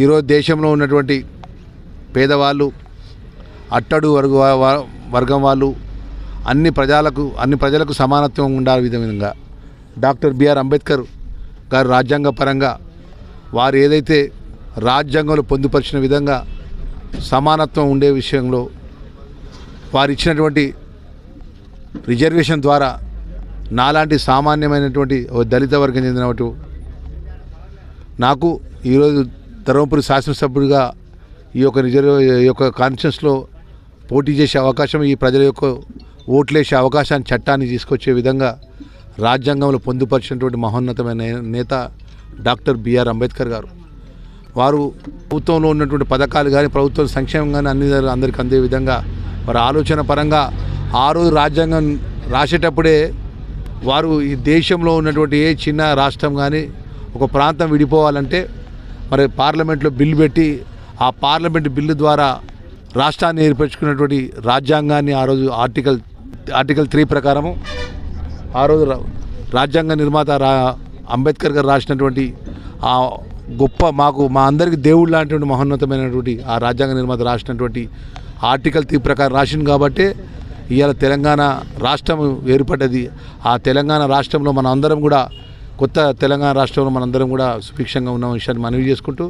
ఈరోజు దేశంలో ఉన్నటువంటి పేదవాళ్ళు, అట్టడు వర్గం వాళ్ళు అన్ని ప్రజలకు సమానత్వం ఉండాలి విధంగా డాక్టర్ బిఆర్ అంబేద్కర్ గారు రాజ్యాంగపరంగా వారు ఏదైతే రాజ్యాంగంలో పొందుపరిచిన విధంగా సమానత్వం ఉండే విషయంలో వారు ఇచ్చినటువంటి రిజర్వేషన్ ద్వారా నాలాంటి సామాన్యమైనటువంటి దళిత వర్గం చెందినట్టు నాకు ఈరోజు ధర్మపురి శాసనసభ్యుడిగా ఈ యొక్క కాన్ఫరెన్స్లో పోటీ చేసే అవకాశం, ఈ ప్రజల యొక్క ఓట్లేసే అవకాశాన్ని చట్టాన్ని తీసుకొచ్చే విధంగా రాజ్యాంగంలో పొందుపరిచినటువంటి మహోన్నతమైన నేత డాక్టర్ బిఆర్ అంబేద్కర్ గారు. వారు ప్రభుత్వంలో ఉన్నటువంటి పథకాలు కానీ ప్రభుత్వ సంక్షేమం కానీ అందరికీ అందే విధంగా వారి ఆలోచన పరంగా ఆ రోజు రాజ్యాంగం రాసేటప్పుడే వారు ఈ దేశంలో ఉన్నటువంటి ఏ చిన్న రాష్ట్రం కానీ ఒక ప్రాంతం విడిపోవాలంటే మరి పార్లమెంట్లో బిల్లు పెట్టి ఆ పార్లమెంట్ బిల్లు ద్వారా రాష్ట్రాన్ని ఏర్పరచుకున్నటువంటి రాజ్యాంగాన్ని ఆ రోజు ఆర్టికల్ 3 ప్రకారము ఆ రోజు రాజ్యాంగ నిర్మాత అంబేద్కర్ గారు రాసినటువంటి ఆ గొప్ప మా అందరికీ దేవుడు లాంటి మహోన్నతమైనటువంటి ఆ రాజ్యాంగ నిర్మాత రాసినటువంటి ఆర్టికల్ 3 ప్రకారం రాసింది కాబట్టి ఇవాళ తెలంగాణ రాష్ట్రం ఏర్పడ్డది. ఆ తెలంగాణ రాష్ట్రంలో మన అందరం కూడా కొత్త తెలంగాణ రాష్ట్రంలో మనందరం కూడా సుభిక్షంగా ఉన్న విషయాన్ని మనవి చేసుకుంటూ